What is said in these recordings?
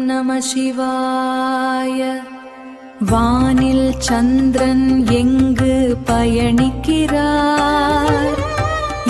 நம சிவாய. வானில் சந்திரன் எங்கு பயணிக்கிறார்?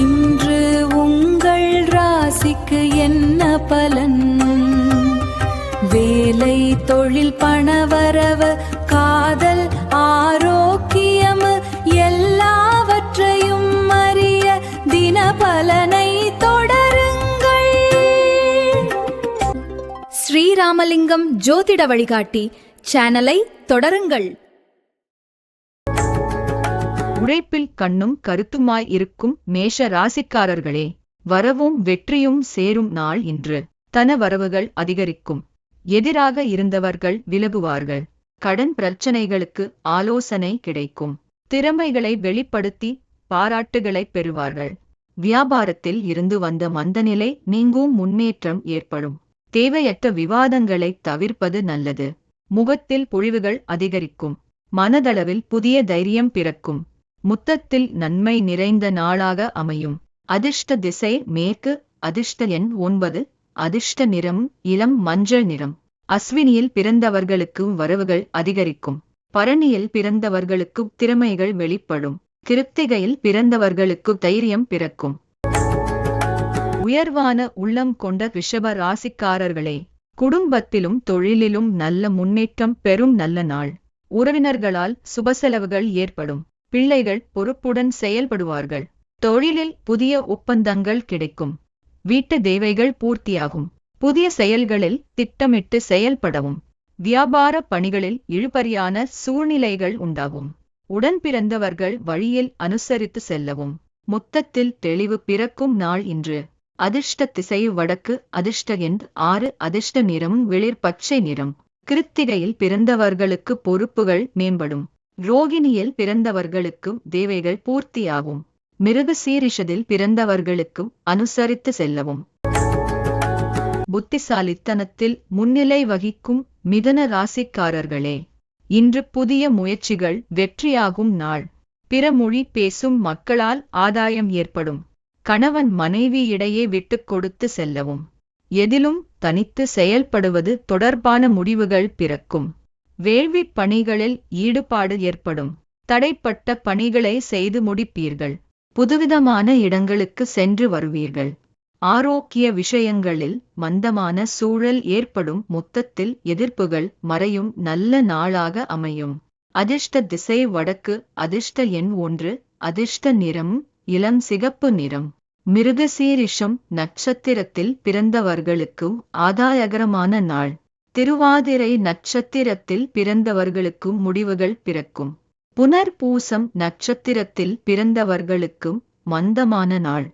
இன்று உங்கள் ராசிக்கு என்ன பலன்? வேலை, தொழில், பணவரவு, காதல், ஆரோக்கியம் எல்லாவற்றையும் அறிய தினபலனை தொடருங்கள். ஸ்ரீராமலிங்கம் ஜோதிட வழிகாட்டி சேனலை தொடருங்கள். உழைப்பில் கண்ணும் கருத்துமாய் இருக்கும் மேஷ ராசிக்காரர்களே, வரவும் வெற்றியும் சேரும் நாள் இன்று. தன வரவுகள் அதிகரிக்கும். எதிராக இருந்தவர்கள் விலகுவார்கள். கடன் பிரச்சனைகளுக்கு ஆலோசனை கிடைக்கும். திறமைகளை வெளிப்படுத்தி பாராட்டுகளை பெறுவார்கள். வியாபாரத்தில் இருந்து வந்த மந்தநிலை நீங்கும். முன்னேற்றம் ஏற்படும். தேவையற்ற விவாதங்களை தவிர்ப்பது நல்லது. முகத்தில் பொழிவுகள் அதிகரிக்கும். மனதளவில் புதிய தைரியம் பிறக்கும். மொத்தத்தில் நன்மை நிறைந்த நாளாக அமையும். அதிர்ஷ்ட திசை மேற்கு. அதிர்ஷ்ட எண் 9. அதிர்ஷ்ட நிறம் இளம் மஞ்சள் நிறம். அஸ்வினியில் பிறந்தவர்களுக்கு வரவுகள் அதிகரிக்கும். பரணியில் பிறந்தவர்களுக்கு திறமைகள் வெளிப்படும். கிருத்திகையில் பிறந்தவர்களுக்கு தைரியம் பிறக்கும். உயர்வான உள்ளம் கொண்ட ரிஷப ராசிக்காரர்களே, குடும்பத்திலும் தொழிலிலும் நல்ல முன்னேற்றம் பெறும் நல்ல நாள். உறவினர்களால் சுபசெலவுகள் ஏற்படும். பிள்ளைகள் பொறுப்புடன் செயல்படுவார்கள். தொழிலில் புதிய ஒப்பந்தங்கள் கிடைக்கும். வீட்டு தேவைகள் பூர்த்தியாகும். புதிய செயல்களில் திட்டமிட்டு செயல்படவும். வியாபார பணிகளில் இழுபறியான சூழ்நிலைகள் உண்டாகும். உடன் பிறந்தவர்கள் வழியில் அனுசரித்து செல்லவும். மொத்தத்தில் தெளிவு பிறக்கும் நாள் இன்று. அதிர்ஷ்ட திசை வடக்கு. அதிர்ஷ்ட எண் 6. அதிர்ஷ்ட நிறம் வெளிர் பச்சை நிறம். கிருத்திகையில் பிறந்தவர்களுக்கு பொறுப்புகள் மேம்படும். ரோகிணியில் பிறந்தவர்களுக்கு தேவைகள் பூர்த்தியாகும். மிருகசீரிஷத்தில் பிறந்தவர்களுக்கு அனுசரித்து செல்லவும். புத்திசாலித்தனத்தில் முன்னிலை வகிக்கும் மிதுன ராசிக்காரர்களே, இன்று புதிய முயற்சிகள் வெற்றியாகும் நாள். பிற மொழி பேசும் மக்களால் ஆதாயம் ஏற்படும். கணவன் மனைவி இடையே விட்டுக் கொடுத்து செல்லவும். எதிலும் தனித்து செயல்படுவது தொடர்பான முடிவுகள் பிறக்கும். வேள்வி பணிகளில் ஈடுபாடு ஏற்படும். தடைப்பட்ட பணிகளை செய்து முடிப்பீர்கள். புதுவிதமான இடங்களுக்கு சென்று வருவீர்கள். ஆரோக்கிய விஷயங்களில் மந்தமான சூழல் ஏற்படும். மொத்தத்தில் எதிர்ப்புகள் மறையும் நல்ல நாளாக அமையும். அதிர்ஷ்ட திசை வடக்கு. அதிர்ஷ்ட எண் 1. அதிர்ஷ்ட நிறம் இளம் சிகப்பு நிறம். மிருகசீரிஷம் நட்சத்திரத்தில் பிறந்தவர்களுக்கு ஆதாயகரமான நாள். திருவாதிரை நட்சத்திரத்தில் பிறந்தவர்களுக்கு முடிவுகள் பிறக்கும். புனர்பூசம் நட்சத்திரத்தில் பிறந்தவர்களுக்கு மந்தமான நாள்.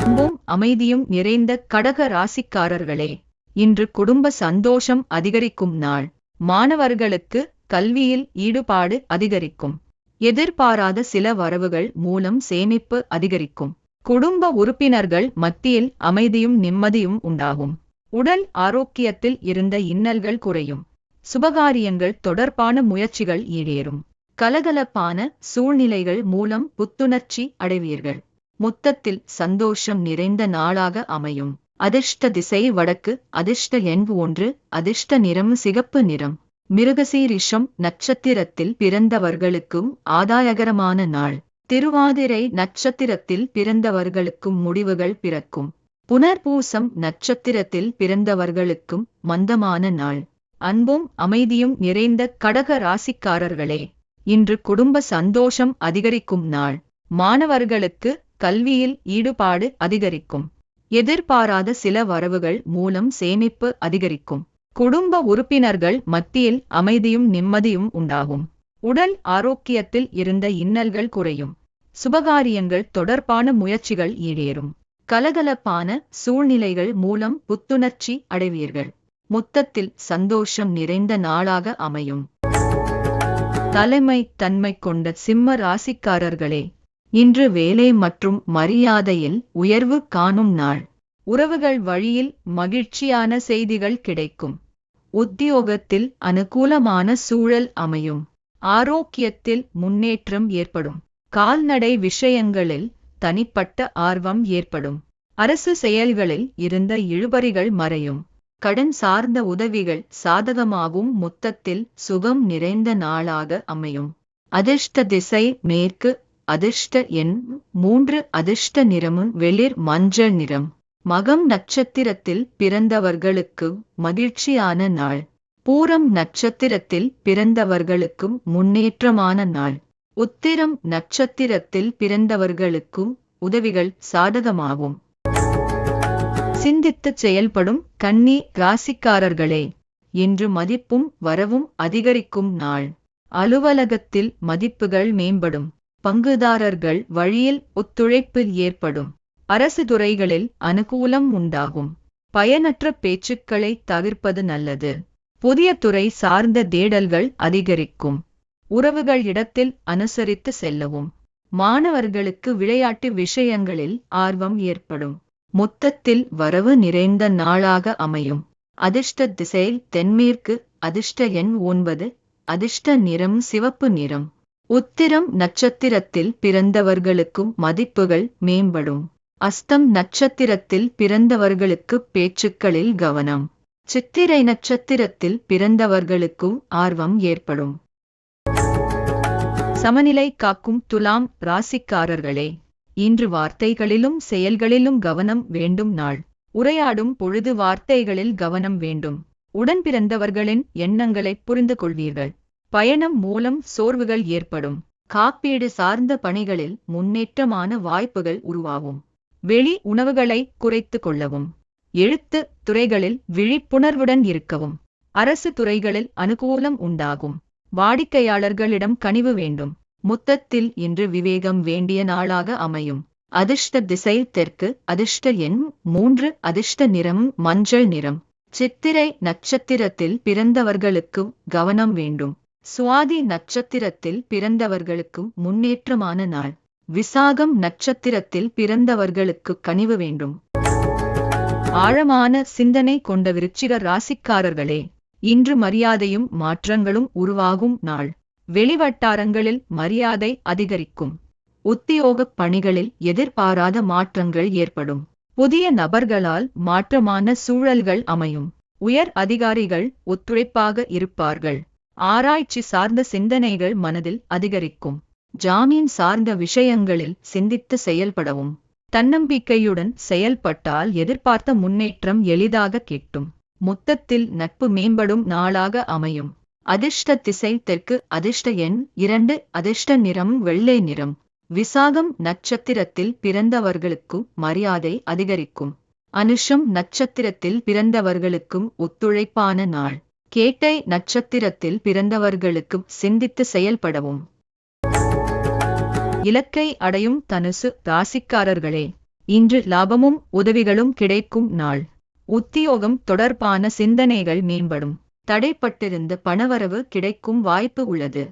அன்பும் அமைதியும் நிறைந்த கடக ராசிக்காரர்களே, இன்று குடும்ப சந்தோஷம் அதிகரிக்கும் நாள். மாணவர்களுக்கு கல்வியில் ஈடுபாடு அதிகரிக்கும். எதிர்பாராத சில வரவுகள் மூலம் சேமிப்பு அதிகரிக்கும். குடும்ப உறுப்பினர்கள் மத்தியில் அமைதியும் நிம்மதியும் உண்டாகும். உடல் ஆரோக்கியத்தில் இருந்த இன்னல்கள் குறையும். சுபகாரியங்கள் தொடர்பான முயற்சிகள் ஈடேறும். கலகலப்பான சூழ்நிலைகள் மூலம் புத்துணர்ச்சி அடைவீர்கள். மொத்தத்தில் சந்தோஷம் நிறைந்த நாளாக அமையும். அதிர்ஷ்ட திசை வடக்கு. அதிர்ஷ்ட எண் 1. அதிர்ஷ்ட நிறம் சிகப்பு நிறம். மிருகசீரிஷம் நட்சத்திரத்தில் பிறந்தவர்களுக்கும் ஆதாயகரமான நாள். திருவாதிரை நட்சத்திரத்தில் பிறந்தவர்களுக்கும் முடிவுகள் பிறக்கும். புனர்பூசம் நட்சத்திரத்தில் பிறந்தவர்களுக்கும் மந்தமான நாள். அன்பும் அமைதியும் நிறைந்த கடக ராசிக்காரர்களே, இன்று குடும்ப சந்தோஷம் அதிகரிக்கும் நாள். மாணவர்களுக்கு கல்வியில் ஈடுபாடு அதிகரிக்கும். எதிர்பாராத சில வரவுகள் மூலம் சேமிப்பு அதிகரிக்கும். குடும்ப உறுப்பினர்கள் மத்தியில் அமைதியும் நிம்மதியும் உண்டாகும். உடல் ஆரோக்கியத்தில் இருந்த இன்னல்கள் குறையும். சுபகாரியங்கள் தொடர்பான முயற்சிகள் ஈடேறும். கலகலப்பான சூழ்நிலைகள் மூலம் புத்துணர்ச்சி அடைவீர்கள். மொத்தத்தில் சந்தோஷம் நிறைந்த நாளாக அமையும். தலைமை தன்மை கொண்ட சிம்ம ராசிக்காரர்களே, இன்று வேலை மற்றும் மரியாதையில் உயர்வு காணும் நாள். உறவுகள் வழியில் மகிழ்ச்சியான செய்திகள் கிடைக்கும். உத்தியோகத்தில் அனுகூலமான சூழல் அமையும். ஆரோக்கியத்தில் முன்னேற்றம் ஏற்படும். கால்நடை விஷயங்களில் தனிப்பட்ட ஆர்வம் ஏற்படும். அரசு செயல்களில் இருந்த இழுபறிகள் மறையும். கடன் சார்ந்த உதவிகள் சாதகமாகும். மொத்தத்தில் சுகம் நிறைந்த நாளாக அமையும். அதிர்ஷ்ட திசை மேற்கு. அதிர்ஷ்ட எண் 3. அதிர்ஷ்ட நிறமும் வெளிர் மஞ்சள் நிறம். மகம் நட்சத்திரத்தில் பிறந்தவர்களுக்கு மகிழ்ச்சியான நாள். பூரம் நட்சத்திரத்தில் பிறந்தவர்களுக்கும் முன்னேற்றமான நாள். உத்திரம் நட்சத்திரத்தில் பிறந்தவர்களுக்கும் உதவிகள் சாதகமாகும். சிந்தித்து செயல்படும் கன்னி ராசிக்காரர்களே, இன்று மதிப்பும் வரவும் அதிகரிக்கும் நாள். அலுவலகத்தில் மதிப்புகள் மேம்படும். பங்குதாரர்கள் வழியில் ஒத்துழைப்பு ஏற்படும். அரசு துறைகளில் அனுகூலம் உண்டாகும். பயனற்ற பேச்சுக்களை தவிர்ப்பது நல்லது. புதிய துறை சார்ந்த தேடல்கள் அதிகரிக்கும். உறவுகள் இடத்தில் அனுசரித்து செல்லவும். மாணவர்களுக்கு விளையாட்டு விஷயங்களில் ஆர்வம் ஏற்படும். மொத்தத்தில் வரவு நிறைந்த நாளாக அமையும். அதிர்ஷ்ட திசை தென்மேற்கு. அதிர்ஷ்ட எண் 9. அதிர்ஷ்ட நிறம் சிவப்பு நிறம். உத்திரம் நட்சத்திரத்தில் பிறந்தவர்களுக்கும் மதிப்புகள் மேம்படும். அஸ்தம் நட்சத்திரத்தில் பிறந்தவர்களுக்கு பேச்சுக்களில் கவனம். சித்திரை நட்சத்திரத்தில் பிறந்தவர்களுக்கும் ஆர்வம் ஏற்படும். சமநிலை காக்கும் துலாம் ராசிக்காரர்களே, இன்று வார்த்தைகளிலும் செயல்களிலும் கவனம் வேண்டும் நாள். உரையாடும் பொழுது வார்த்தைகளில் கவனம் வேண்டும். உடன் பிறந்தவர்களின் எண்ணங்களை புரிந்து கொள்வீர்கள். பயணம் மூலம் சோர்வுகள் ஏற்படும். காப்பீடு சார்ந்த பணிகளில் முன்னேற்றமான வாய்ப்புகள் உருவாகும். வெளி உணவுகளை குறைத்து கொள்ளவும். எழுத்து துறைகளில் விழிப்புணர்வுடன் இருக்கவும். அரசு துறைகளில் அனுகூலம் உண்டாகும். வாடிக்கையாளர்களிடம் கனிவு வேண்டும். மொத்தத்தில் இன்று விவேகம் வேண்டிய நாளாக அமையும். அதிர்ஷ்ட திசை தெற்கு. அதிர்ஷ்ட எண் 3. அதிர்ஷ்ட நிறம் மஞ்சள் நிறம். சித்திரை நட்சத்திரத்தில் பிறந்தவர்களுக்கு கவனம் வேண்டும். சுவாதி நட்சத்திரத்தில் பிறந்தவர்களுக்கு முன்னேற்றமான நாள். விசாகம் நட்சத்திரத்தில் பிறந்தவர்களுக்கு கனிவு வேண்டும். ஆழமான சிந்தனை கொண்ட விருச்சிக ராசிக்காரர்களே, இன்று மரியாதையும் மாற்றங்களும் உருவாகும் நாள். வெளிவட்டாரங்களில் மரியாதை அதிகரிக்கும். உத்தியோகப் பணிகளில் எதிர்பாராத மாற்றங்கள் ஏற்படும். புதிய நபர்களால் மாற்றமான சூழல்கள் அமையும். உயர் அதிகாரிகள் ஒத்துழைப்பாக இருப்பார்கள். ஆராய்ச்சி சார்ந்த சிந்தனைகள் மனதில் அதிகரிக்கும். ஜாமீன் சார்ந்த விஷயங்களில் சிந்தித்து செயல்படவும். தன்னம்பிக்கையுடன் செயல்பட்டால் எதிர்பார்த்த முன்னேற்றம் எளிதாக கிட்டும். மொத்தத்தில் நட்பு மேம்படும் நாளாக அமையும். அதிர்ஷ்ட திசை தெற்கு. அதிர்ஷ்ட எண் 2. அதிர்ஷ்ட நிறம் வெள்ளை நிறம். விசாகம் நட்சத்திரத்தில் பிறந்தவர்களுக்கும் மரியாதை அதிகரிக்கும். அனுஷம் நட்சத்திரத்தில் பிறந்தவர்களுக்கும் ஒத்துழைப்பான நாள். கேட்டை நட்சத்திரத்தில் பிறந்தவர்களுக்கும் சிந்தித்து செயல்படவும். இலக்கை அடையும் தனுசு ராசிக்காரர்களே, இன்று லாபமும் உதவிகளும் கிடைக்கும் நாள். உத்தியோகம் தொடர்பான சிந்தனைகள் மேம்படும். தடைப்பட்டிருந்த பணவரவு கிடைக்கும் வாய்ப்பு உள்ளது.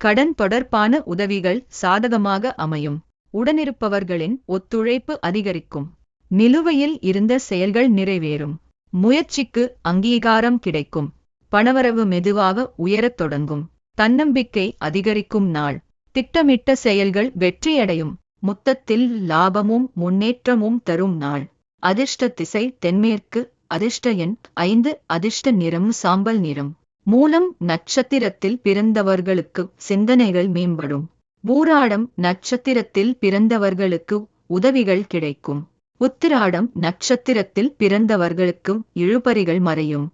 கடன் தொடர்பான உதவிகள் சாதகமாக அமையும். உடனிருப்பவர்களின் ஒத்துழைப்பு அதிகரிக்கும். நிலுவையில் இருந்த செயல்கள் நிறைவேறும். முயற்சிக்கு அங்கீகாரம் கிடைக்கும். பணவரவு மெதுவாக உயரத் தொடங்கும். தன்னம்பிக்கை அதிகரிக்கும் நாள். திட்டமிட்ட செயல்கள் வெற்றியடையும். மொத்தத்தில் லாபமும் முன்னேற்றமும் தரும் நாள். அதிர்ஷ்ட திசை தென்மேற்கு. அதிர்ஷ்ட எண் 5. அதிர்ஷ்ட நிறம் சாம்பல் நிறம். மூலம் நட்சத்திரத்தில் பிறந்தவர்களுக்கு சிந்தனைகள் மேம்படும். பூராடம் நட்சத்திரத்தில் பிறந்தவர்களுக்கு உதவிகள் கிடைக்கும். உத்திராடம் நட்சத்திரத்தில் பிறந்தவர்களுக்கு இழுபறிகள் மறையும்.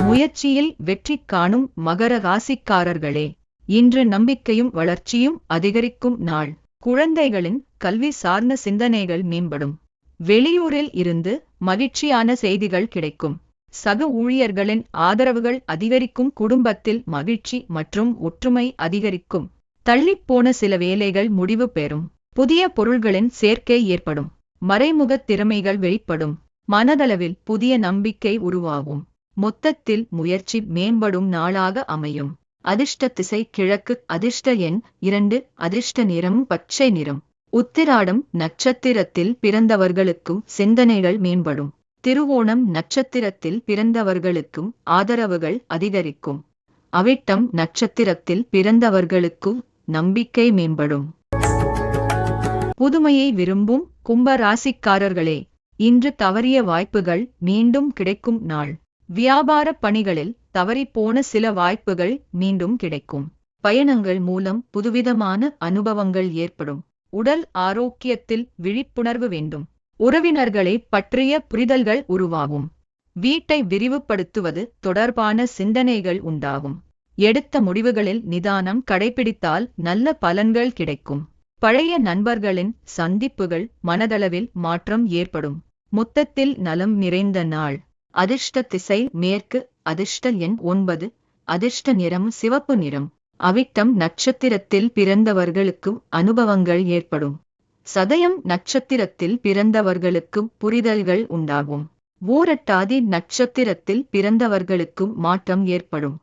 முயற்சியில் வெற்றி காணும் மகர ராசிக்காரர்களே, இன்று நம்பிக்கையும் வளர்ச்சியும் அதிகரிக்கும் நாள். குழந்தைகளின் கல்வி சார்ந்த சிந்தனைகள் மேம்படும். வெளியூரில் இருந்து மகிழ்ச்சியான செய்திகள் கிடைக்கும். சக ஊழியர்களின் ஆதரவுகள் அதிகரிக்கும். குடும்பத்தில் மகிழ்ச்சி மற்றும் ஒற்றுமை அதிகரிக்கும். தள்ளிப்போன சில வேலைகள் முடிவு பெறும். புதிய பொருள்களின் சேர்க்கை ஏற்படும். மறைமுக திறமைகள் வெளிப்படும். மனதளவில் புதிய நம்பிக்கை உருவாகும். மொத்தத்தில் முயற்சி மேம்படும் நாளாக அமையும். அதிர்ஷ்ட திசை கிழக்கு. அதிர்ஷ்ட எண் 2. அதிர்ஷ்ட நிறம் பச்சை நிறம். உத்திராடம் நட்சத்திரத்தில் பிறந்தவர்களுக்கும் சிந்தனைகள் மேம்படும். திருவோணம் நட்சத்திரத்தில் பிறந்தவர்களுக்கும் ஆதரவுகள் அதிகரிக்கும். அவிட்டம் நட்சத்திரத்தில் பிறந்தவர்களுக்கும் நம்பிக்கை மேம்படும். புதுமையை விரும்பும் கும்ப ராசிக்காரர்களே, இன்று தவறிய வாய்ப்புகள் மீண்டும் கிடைக்கும் நாள். வியாபார பணிகளில் தவறிப்போன சில வாய்ப்புகள் மீண்டும் கிடைக்கும். பயணங்கள் மூலம் புதுவிதமான அனுபவங்கள் ஏற்படும். உடல் ஆரோக்கியத்தில் விழிப்புணர்வு வேண்டும். உறவினர்களை பற்றிய புரிதல்கள் உருவாகும். வீட்டை விரிவுபடுத்துவது தொடர்பான சிந்தனைகள் உண்டாகும். எடுத்த முடிவுகளில் நிதானம் கடைபிடித்தால் நல்ல பலன்கள் கிடைக்கும். பழைய நண்பர்களின் சந்திப்புகள் மனதளவில் மாற்றம் ஏற்படும். மொத்தத்தில் நலம் நிறைந்த நாள். அதிர்ஷ்ட திசை மேற்கு. அதிர்ஷ்ட எண் 9. அதிர்ஷ்ட நிறம் சிவப்பு நிறம். அவிட்டம் நட்சத்திரத்தில் பிறந்தவர்களுக்கும் அனுபவங்கள் ஏற்படும். சதயம் நட்சத்திரத்தில் பிறந்தவர்களுக்கும் புரிதல்கள் உண்டாகும். ஊரட்டாதி நட்சத்திரத்தில் பிறந்தவர்களுக்கும் மாற்றம் ஏற்படும்.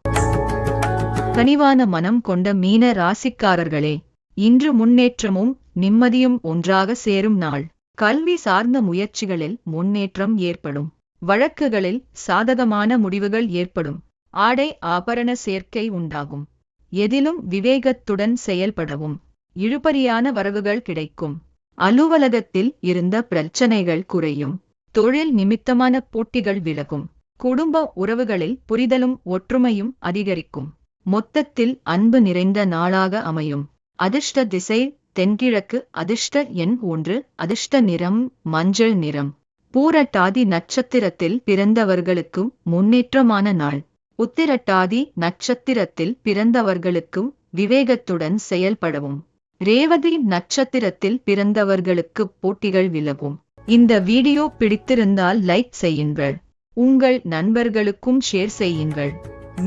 கனிவான மனம் கொண்ட மீன ராசிக்காரர்களே, இன்று முன்னேற்றமும் நிம்மதியும் ஒன்றாக சேரும் நாள். கல்வி சார்ந்த முயற்சிகளில் முன்னேற்றம் ஏற்படும். வழக்குகளில் சாதகமான முடிவுகள் ஏற்படும். ஆடை ஆபரண சேர்க்கை உண்டாகும். எதிலும் விவேகத்துடன் செயல்படவும். இழுபறியான வரவுகள் கிடைக்கும். அலுவலகத்தில் இருந்த பிரச்சனைகள் குறையும். தொழில் நிமித்தமான போட்டிகள் விலகும். குடும்ப உறவுகளில் புரிதலும் ஒற்றுமையும் அதிகரிக்கும். மொத்தத்தில் அன்பு நிறைந்த நாளாக அமையும். அதிர்ஷ்ட திசை தென்கிழக்கு. அதிர்ஷ்ட எண் 1. அதிர்ஷ்ட நிறம் மஞ்சள் நிறம். பூரட்டாதி நட்சத்திரத்தில் பிறந்தவர்களுக்கும் முன்னேற்றமான நாள். உத்திரட்டாதி நட்சத்திரத்தில் பிறந்தவர்களுக்கும் விவேகத்துடன் செயல்படவும். ரேவதி நட்சத்திரத்தில் பிறந்தவர்களுக்கு போட்டிகள் விலகும். இந்த வீடியோ பிடித்திருந்தால் லைக் செய்யுங்கள். உங்கள் நண்பர்களுக்கும் ஷேர் செய்யுங்கள்.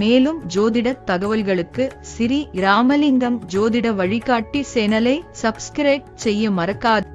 மேலும் ஜோதிட தகவல்களுக்கு ஸ்ரீ ராமலிங்கம் ஜோதிட வழிகாட்டி சேனலை சப்ஸ்கிரைப் செய்ய மறக்காதீர்கள்.